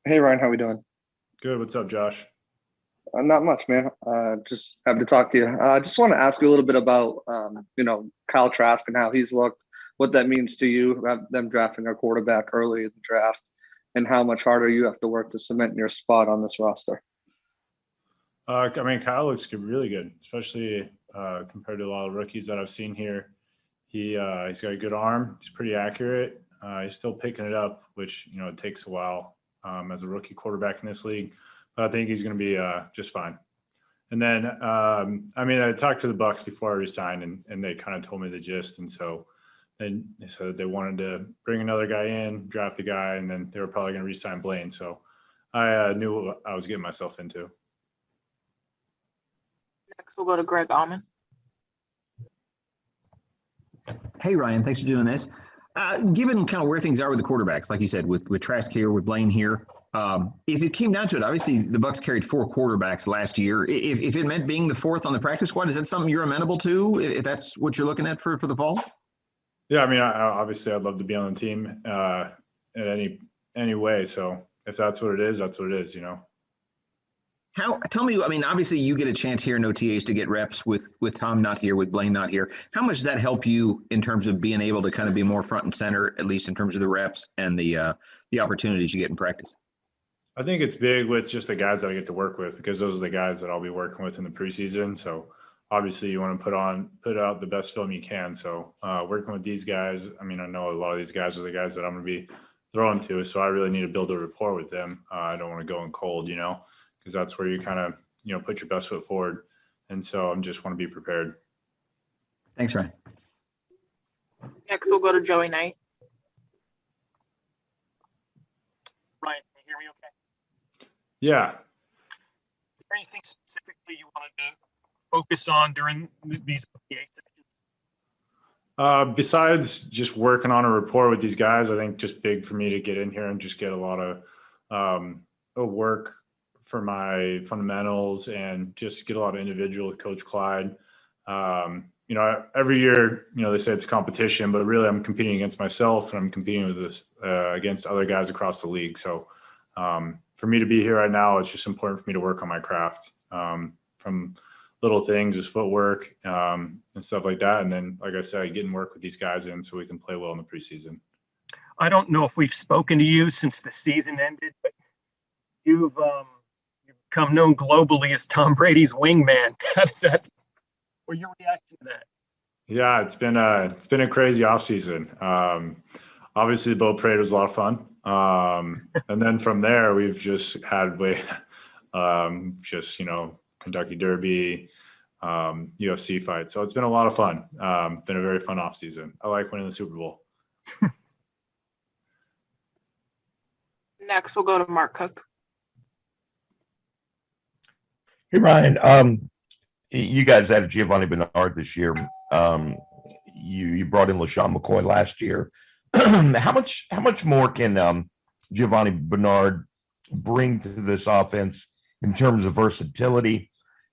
Hey Ryan, how we doing? Good. What's up, Josh? Not much, man. Just happy to talk to you. I just want to ask you a little bit about, Kyle Trask and how he's looked, what that means to you, them drafting a quarterback early in the draft, and how much harder you have to work to cement your spot on this roster. Kyle looks good, really good, especially compared to a lot of rookies that I've seen here. He's got a good arm. He's pretty accurate. He's still picking it up, which it takes a while as a rookie quarterback in this league. But I think he's going to be just fine. And then, I talked to the Bucs before I resigned, and they kind of told me the gist. And so then they said that they wanted to bring another guy in, draft a guy, and then they were probably going to re-sign Blaine. So I knew what I was getting myself into. Next, we'll go to Greg Allman. Hey, Ryan, thanks for doing this. Given kind of where things are with the quarterbacks, like you said, with Trask here, with Blaine here, if it came down to it, obviously the Bucs carried 4 quarterbacks last year. If it meant being the 4th on the practice squad, is that something you're amenable to, if that's what you're looking at for the fall? Yeah, obviously I'd love to be on the team in any way. So if that's what it is, that's what it is, Tell me, obviously you get a chance here in OTAs to get reps with Tom not here, with Blaine not here. How much does that help you in terms of being able to kind of be more front and center, at least in terms of the reps and the opportunities you get in practice? I think it's big with just the guys that I get to work with, because those are the guys that I'll be working with in the preseason. So obviously you want to put out the best film you can. So working with these guys, I know a lot of these guys are the guys that I'm going to be throwing to. So I really need to build a rapport with them. I don't want to go in cold, because that's where you kind of, put your best foot forward. And so I just want to be prepared. Thanks, Ryan. Next, we'll go to Joey Knight. Ryan, can you hear me okay? Yeah. Is there anything specifically you wanted to focus on during these OTA sessions? Besides just working on a rapport with these guys, I think just big for me to get in here and just get a lot of work for my fundamentals and just get a lot of individual with Coach Clyde. Every year, they say it's competition, but really I'm competing against myself, and I'm competing with this against other guys across the league. So for me to be here right now, it's just important for me to work on my craft, from little things as footwork and stuff like that. And then, like I said, get and work with these guys in so we can play well in the preseason. I don't know if we've spoken to you since the season ended, but you've become known globally as Tom Brady's wingman. What's your reaction to that? Yeah, it's been a crazy offseason. Obviously, the boat parade was a lot of fun. And then from there, we've just had Kentucky Derby, UFC fight. So it's been a lot of fun. Been a very fun offseason. I like winning the Super Bowl. Next, we'll go to Mark Cook. Hey, Ryan, you guys had Giovanni Bernard this year. You brought in LaShawn McCoy last year. How much more can Giovanni Bernard bring to this offense in terms of versatility?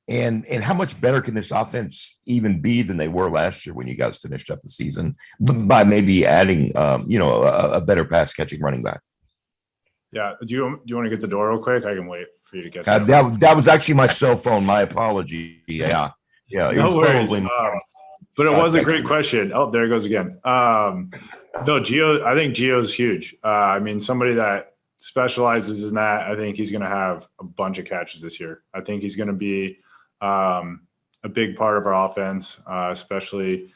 And how much better can this offense even be than they were last year when you guys finished up the season by maybe adding, a better pass catching running back? Yeah. Do you want to get the door real quick? I can wait for you to get that was actually my cell phone. My apology. Yeah. No worries. But it was a great question. Oh, there it goes again. No, Gio. I think Gio's huge. Somebody that specializes in that. I think he's going to have a bunch of catches this year. I think he's going to be a big part of our offense, especially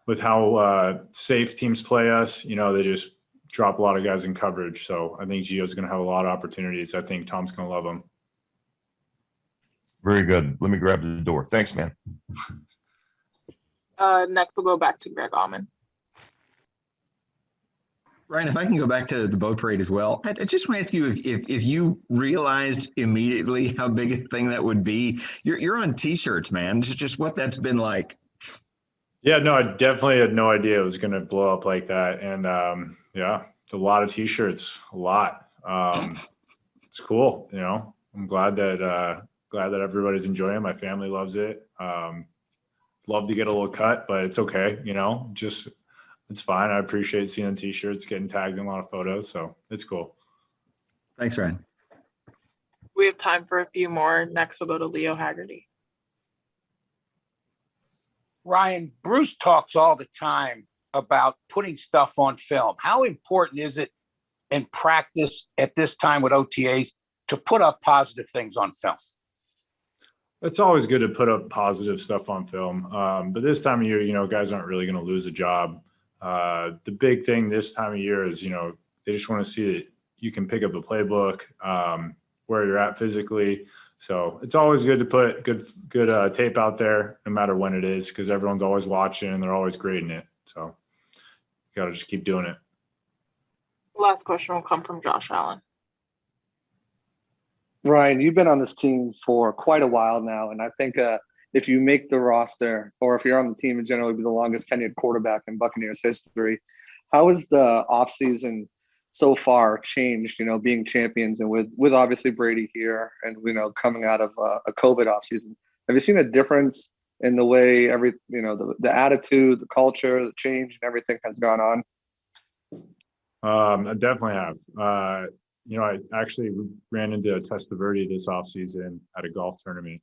with how safe teams play us. They just drop a lot of guys in coverage. So I think Gio's going to have a lot of opportunities. I think Tom's going to love him. Very good. Let me grab the door. Thanks, man. Next, we'll go back to Greg Allman. Ryan, if I can go back to the boat parade as well, I just want to ask you if you realized immediately how big a thing that would be. You're on T-shirts, man. It's just what that's been like. Yeah, no, I definitely had no idea it was going to blow up like that. And it's a lot of T-shirts, a lot. It's cool. I'm glad that everybody's enjoying it. My family loves it. Love to get a little cut, but it's okay. It's fine. I appreciate seeing the T-shirts, getting tagged in a lot of photos. So it's cool. Thanks, Ryan. We have time for a few more. Next, we'll go to Leo Haggerty. Ryan, Bruce talks all the time about putting stuff on film. How important is it in practice at this time with OTAs to put up positive things on film? It's always good to put up positive stuff on film. But this time of year, guys aren't really going to lose a job. The big thing this time of year is, they just want to see that you can pick up a playbook, where you're at physically. So it's always good to put good tape out there, no matter when it is, because everyone's always watching and they're always grading it. So you got to just keep doing it. Last question will come from Josh Allen. Ryan, you've been on this team for quite a while now, and I think if you make the roster, or if you're on the team in general, you'll be the longest tenured quarterback in Buccaneers history. How has the offseason so far changed, being champions and with obviously Brady here and, coming out of a COVID offseason? Have you seen a difference in the way the attitude, the culture, the change and everything has gone on? I definitely have. I actually ran into Testaverde this offseason at a golf tournament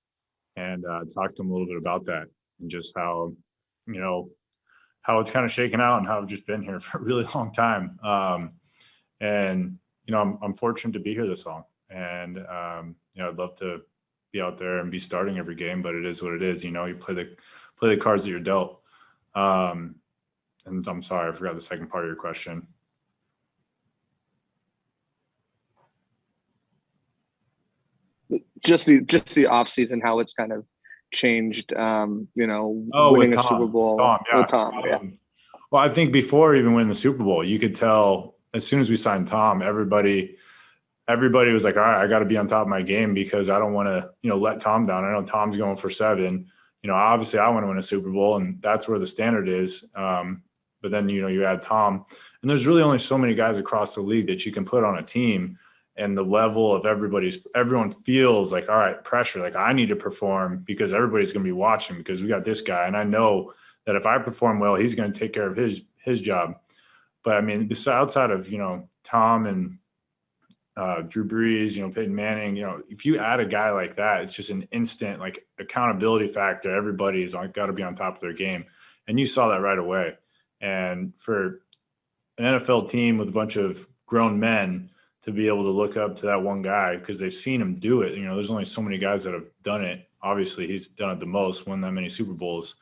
and talked to him a little bit about that and just how it's kind of shaken out and how I've just been here for a really long time. I'm fortunate to be here this long, and I'd love to be out there and be starting every game, but it is what it is. You play the cards that you're dealt. And I'm sorry, I forgot the second part of your question. Just the off season, how it's kind of changed. Winning a Super Bowl. Tom, yeah. Well, I think before even winning the Super Bowl, you could tell as soon as we signed Tom, everybody was like, all right, I got to be on top of my game because I don't want to, let Tom down. I know Tom's going for 7. Obviously I want to win a Super Bowl, and that's where the standard is. But then, you add Tom, and there's really only so many guys across the league that you can put on a team. And the level of everyone feels like, all right, pressure, like I need to perform because everybody's going to be watching because we got this guy. And I know that if I perform well, he's going to take care of his job. But I mean, outside of, Tom and Drew Brees, Peyton Manning, if you add a guy like that, it's just an instant like accountability factor. Everybody's got to be on top of their game. And you saw that right away. And for an NFL team with a bunch of grown men to be able to look up to that one guy because they've seen him do it. There's only so many guys that have done it. Obviously, he's done it the most, won that many Super Bowls.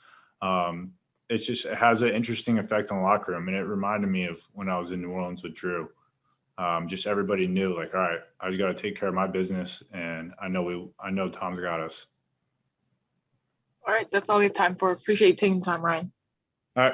It has an interesting effect on the locker room. And it reminded me of when I was in New Orleans with Drew. Just everybody knew, like, all right, I just got to take care of my business. And I know Tom's got us. All right, that's all we have time for. Appreciate you taking the time, Ryan. All right.